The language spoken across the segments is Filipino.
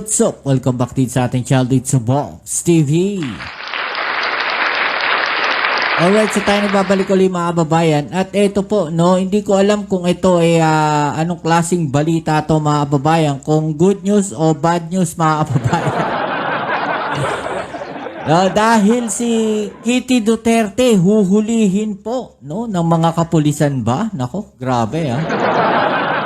what's up? Welcome back din sa ating channel dito sa Box TV. Alright, so tayo nagbabalik ulit mga kababayan. At ito po, no, hindi ko alam kung ito ay anong klaseng balita to mga kababayan. Kung good news o bad news mga kababayan. No, dahil si Kitty Duterte huhulihin po, no, ng mga kapulisan ba? Nako, grabe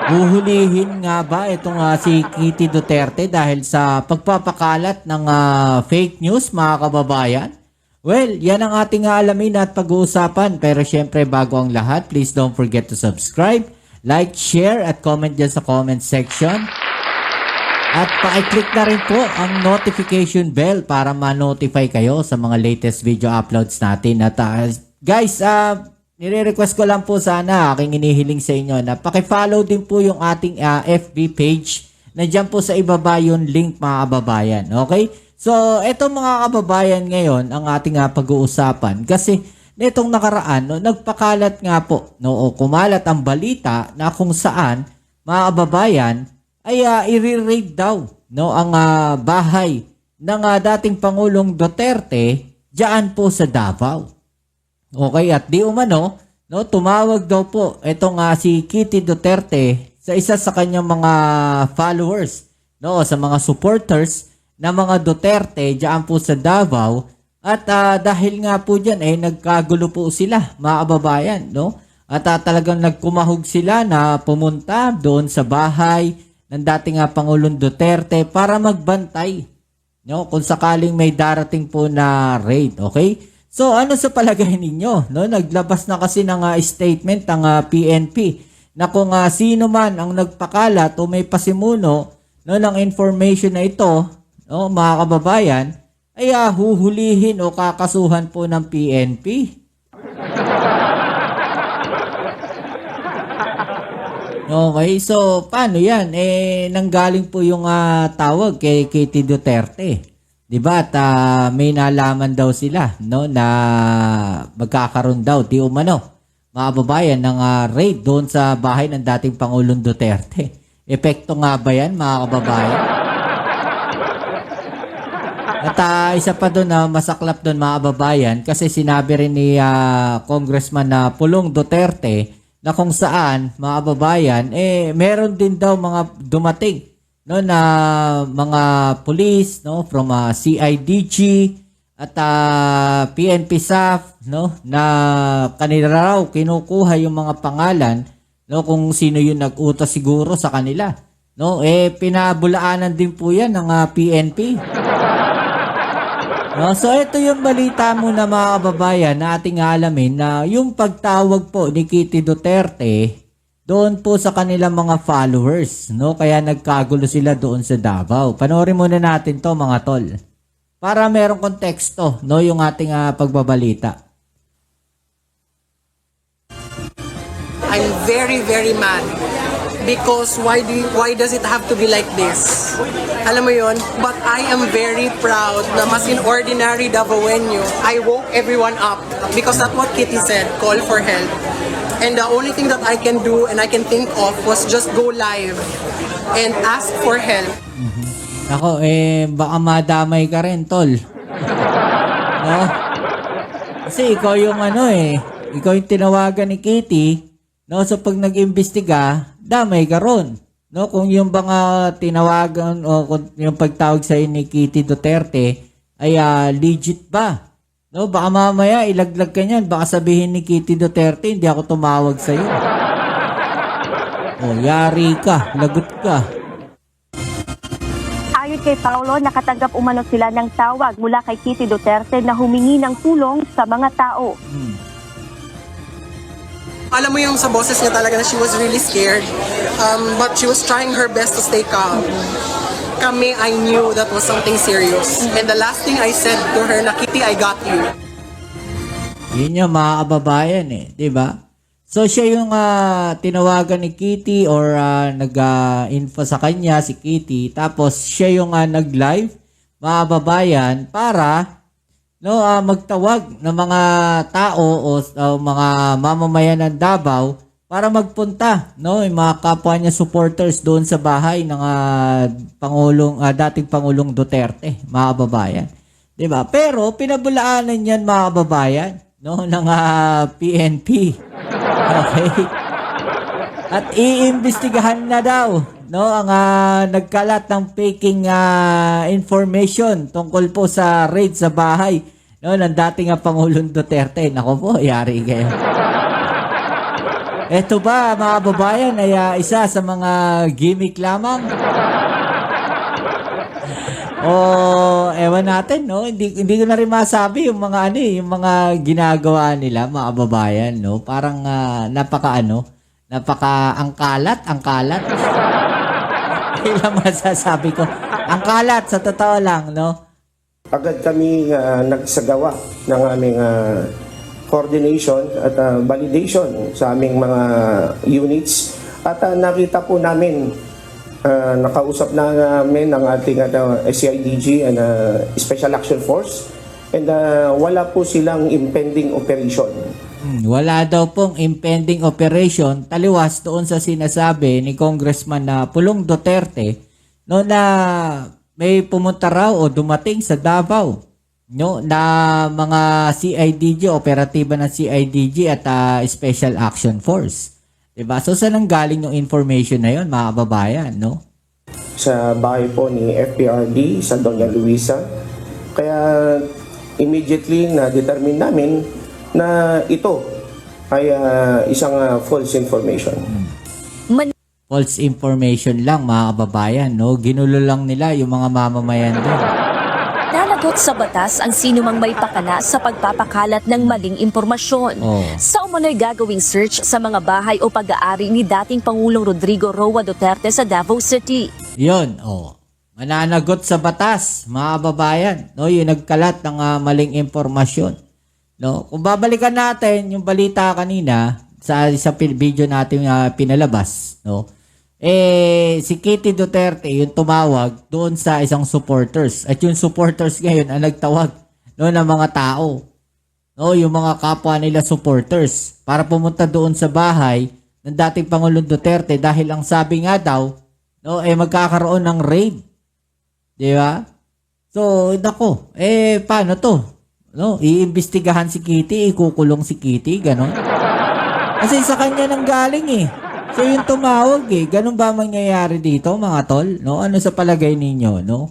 Huhulihin nga ba itong si Kitty Duterte dahil sa pagpapakalat ng fake news mga kababayan? Well, yan ang ating alamin at pag-uusapan. Pero syempre bago ang lahat, please don't forget to subscribe, like, share at comment dyan sa comment section. At pakiclick na rin po ang notification bell para ma-notify kayo sa mga latest video uploads natin. At guys, nire-request ko lang po sana, aking inihiling sa inyo na paki-follow din po yung ating FB page. Nandiyan po sa ibaba yung link mga kababayan. Okay? So, eto mga kababayan ngayon ang ating pag-uusapan. Kasi netong nakaraan, no, nagpakalat nga po, no, o kumalat ang balita na kung saan mga kababayan ay i-raid daw, no, ang bahay ng dating Pangulong Duterte diyan po sa Davao. Okay, at di umano, no, tumawag daw po itong si Kitty Duterte sa isa sa kanyang mga followers, no, sa mga supporters na mga Duterte diyan po sa Davao. At dahil nga po diyan nagkagulo po sila, mga kababayan, no? At talagang nagkumahog sila na pumunta doon sa bahay ng dating Pangulong Duterte para magbantay, no, kung sakaling may darating po na raid, okay? So ano sa palagay ninyo, no? Naglabas na kasi ng statement ang PNP na kung sino man ang nagpakalat o may pasimuno, no, ng information na ito, no, mga kababayan, ay huhulihin o kakasuhan po ng PNP. Okay, so paano yan? Nanggaling po yung tawag kay Kitty Duterte. Diba? At may nalaman daw sila, no, na magkakaroon daw di umano mga kababayan ng raid doon sa bahay ng dating Pangulong Duterte. Epekto nga ba yan mga kababayan? At isa pa doon na masaklap doon mga kababayan kasi sinabi rin ni Congressman na Pulong Duterte na kung saan mga kababayan meron din daw mga dumating, no, na mga police, no, from CIDG at PNP staff, no, na kanila raw kinukuha yung mga pangalan, no, kung sino yung nag-utos siguro sa kanila, no, pinabulaanan din po yan ng PNP. No, so ito yung balita muna mga kababayan na ating alamin na yung pagtawag po ni Kitty Duterte doon po sa kanilang mga followers, no? Kaya nagkagulo sila doon sa Davao. Panoorin muna natin to mga tol. Para merong konteksto, no, yung ating pagbabalita. I'm very, very mad. Because why does it have to be like this? Alam mo yon? But I am very proud na mas in ordinary Davaoenyo, I woke everyone up. Because that's what Kitty said, call for help. And the only thing that I can do and I can think of was just go live and ask for help. Ako, baka madamay ka rin, tol. No? Kasi ikaw yung ikaw yung tinawagan ni Kitty, no? So pag nag-imbestiga, damay ka ron. No? Kung yung baka tinawagan o kung yung pagtawag sa ni Kitty Duterte ay legit ba? No, baka mamaya ilaglag ka niyan. Baka sabihin ni Kitty Duterte, hindi ako tumawag sa iyo. Oh, yari ka, lagot ka. Ayon kay Paulo, nakatanggap umano sila ng tawag mula kay Kitty Duterte na humingi ng tulong sa mga tao. Alam mo yung sa boses niya talaga na she was really scared. But she was trying her best to stay calm. Kami, I knew that was something serious. And the last thing I said to her, na Kitty, I got you. Yun yung mga kababayan diba? So siya yung tinawagan ni Kitty or nag-info sa kanya si Kitty. Tapos siya yung nag-live, mga kababayan, para magtawag ng mga tao o mga mamamayan ng Davao para magpunta, no, yung mga kapwa niya supporters doon sa bahay ng dating Pangulong Duterte, mga kababayan. 'Di ba? Pero pinabulaanan niyan, mga kababayan, no, ng PNP. Okay? At iimbestigahan na daw, no, ang nagkalat ng faking information tungkol po sa raid sa bahay, no, ng dating Pangulong Duterte. Nako po, yari kayo. Ito ba, mga kababayan, ay isa sa mga gimmick lamang? Ewan natin, no? Hindi ko na rin masabi yung mga yung mga ginagawa nila, mga kababayan, no? Parang ang kalat. Ilang masasabi ko. Ang kalat, sa totoo lang, no? Agad kami nagsagawa ng aming coordination at validation sa aming mga units at nakita po namin, nakausap na namin ang ating SCIDG and Special Action Force and wala po silang impending operation. Wala daw pong impending operation, taliwas doon sa sinasabi ni Congressman Pulong Duterte, no, na may pumunta raw o dumating sa Davao, no, na mga CIDG, operatiba ng CIDG at Special Action Force. Diba? So saan ang galing yung information na yun, mga kababayan, no? Sa bahay po ni FPRD sa Doña Luisa. Kaya immediately na-determine namin na ito ay isang false information. False information lang, mga kababayan, no? Ginulo lang nila yung mga mamamayan doon. Nanagot sa batas ang sinumang may pakana sa pagpapakalat ng maling impormasyon. Sa umano'y gagawing search sa mga bahay o pag-aari ni dating Pangulong Rodrigo Roa Duterte sa Davao City. Yun, mananagot sa batas, mga kababayan, no? Yung nagkalat ng maling impormasyon. No? Kung babalikan natin yung balita kanina sa video natin pinalabas, no? Si Kitty Duterte yung tumawag doon sa isang supporters. At yung supporters ngayon ang nagtawag, no, ng mga tao. No, yung mga kapwa nila supporters para pumunta doon sa bahay ng dating Pangulong Duterte dahil ang sabi nga daw, no, magkakaroon ng raid. Di ba? So, nako, paano to? No, iimbestigahan si Kitty, ikukulong si Kitty, ganon. Kasi sa kanya nang galing So yung tumawag ganun ba mangyayari dito, mga tol? No? Ano sa palagay ninyo, no?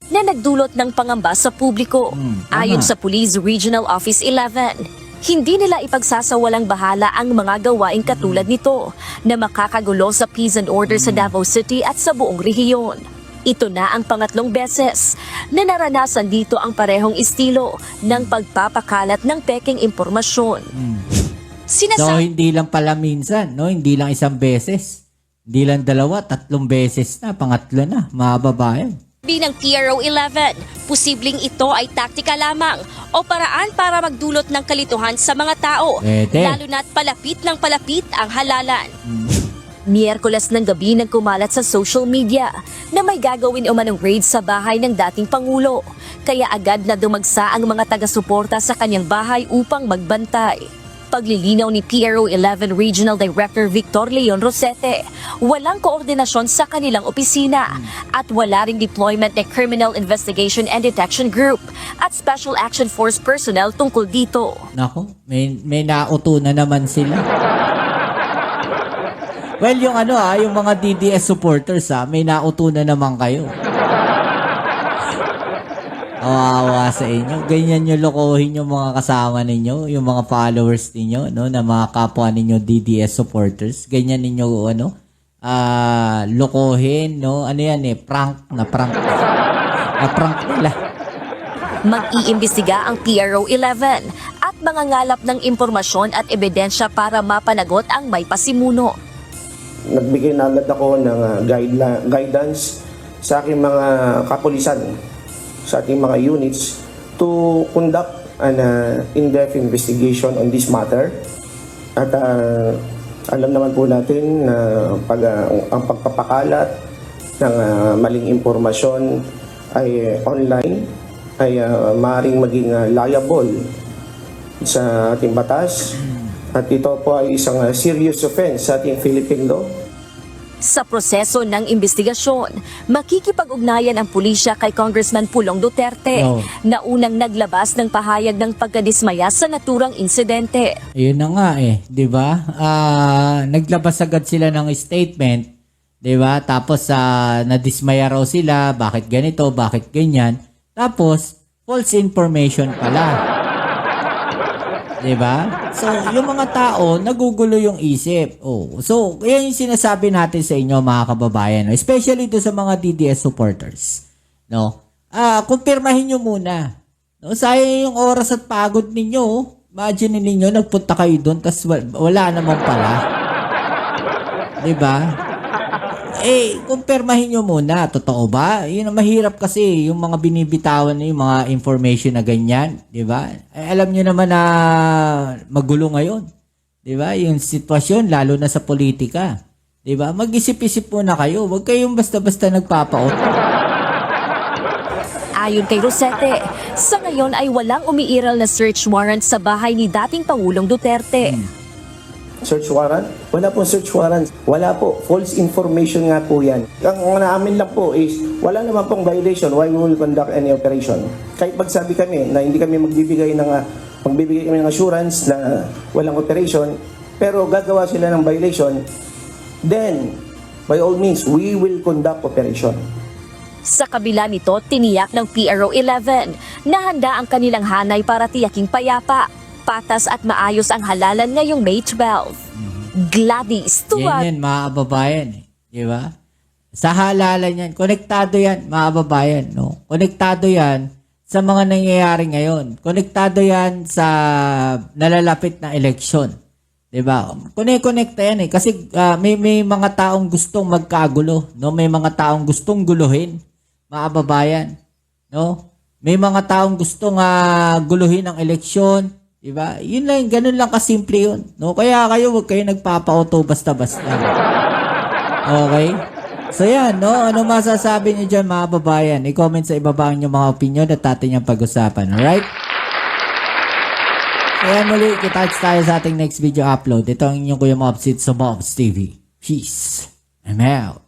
Na nagdulot ng pangamba sa publiko. Ayon sa Police Regional Office 11, hindi nila ipagsasawalang bahala ang mga gawaing katulad nito na makakagulo sa peace and order sa Davao City at sa buong rehiyon. Ito na ang pangatlong beses na naranasan dito ang parehong estilo ng pagpapakalat ng peking impormasyon. So, hindi lang pala minsan, no? Hindi lang isang beses. Hindi lang 2, 3 beses na, pangatlo na, mga babae. Ng PRO 11, posibleng ito ay taktika lamang o paraan para magdulot ng kalituhan sa mga tao, lalo na't palapit ng palapit ang halalan. Miyerkules ng gabi nang kumalat sa social media na may gagawin umanong raid sa bahay ng dating Pangulo, kaya agad na dumagsa ang mga taga-suporta sa kanyang bahay upang magbantay. Paglilinaw ni PRO 11 Regional Director Victor Leon Rosete, walang koordinasyon sa kanilang opisina at wala ring deployment ng Criminal Investigation and Detection Group at Special Action Force personnel tungkol dito. Nako, may nauto na naman sila. Well, yung yung mga DDS supporters may nauto na naman kayo. Kawawa sa inyo. Ganyan nyo lokohin yung mga kasama ninyo, yung mga followers ninyo, no, na mga kapwa ninyo DDS supporters. Ganyan ninyo, lokohin, no? Ano yan prank nila. Mag-iimbestiga ang PRO 11 at mangangalap ng impormasyon at ebidensya para mapanagot ang may pasimuno. Nagbigay na agad ako ng guidance sa aking mga kapulisan, sa ating mga units to conduct an in-depth investigation on this matter. At alam naman po natin na ang pagpapakalat ng maling impormasyon ay online ay maaaring maging liable sa ating batas At ito po ay isang serious offense sa ating Philippine law. Sa proseso ng investigasyon, makikipag-ugnayan ang pulisya kay Congressman Pulong Duterte No. na unang naglabas ng pahayag ng pagkadismaya sa naturang insidente. Ayun na nga di ba? Naglabas agad sila ng statement, di ba? Tapos nadismaya raw sila, bakit ganito, bakit ganyan. Tapos false information pala. Di ba? So, yung mga tao, nagugulo yung isip. Oh, so, yan yung sinasabi natin sa inyo, mga kababayan. No? Especially do sa mga DDS supporters. No? Kumpirmahin nyo muna. No? Sayang yung oras at pagod ninyo. Imagine ninyo, nagpunta kayo doon, tas wala naman pala. Di ba? Kumpirmahin nyo muna. Totoo ba? Yun ang mahirap kasi, yung mga binibitawan yung mga information na ganyan. Di ba? Alam nyo naman na magulo ngayon. Di ba? Yung sitwasyon, lalo na sa politika. Di ba? Mag-isip-isip muna kayo. Huwag kayong basta-basta nagpapaot. Ayon kay Rosete, sa ngayon ay walang umiiral na search warrant sa bahay ni dating Pangulong Duterte. Search warrant? Wala pong search warrant. Wala po. False information nga po yan. Ang naamin lang po is, wala naman pong violation why we will conduct any operation. Kahit magsabi kami na hindi kami magbibigay kami ng assurance na walang operation, pero gagawa sila ng violation, then, by all means, we will conduct operation. Sa kabila nito, tiniyak ng PRO 11 na handa ang kanilang hanay para tiyaking payapa, patas at maayos ang halalan ngayong May 12. Gladys Tuwag. Yan mga kababayan. Di ba? Sa halalan yan. Konektado yan mga kababayan. No? Konektado yan sa mga nangyayari ngayon. Konektado yan sa nalalapit na eleksyon. Di ba? Konekta yan Kasi may mga taong gustong magkagulo. No? May mga taong gustong guluhin mga kababayan. No? May mga taong gustong guluhin ang eleksyon. Diba? Yun lang, ganun lang kasimple yun. No? Kaya kayo, huwag kayo nagpapa-auto basta-basta. Okay? So yan, no? Ano masasabi niyo dyan mga babayan? I-comment sa ibaba ang inyong mga opinion at atin yung pag-usapan. Alright? So yan muli, kita tayo sa ating next video upload. Ito ang inyong Kuya Mobs, it's sa Mobs TV. Peace. I'm out.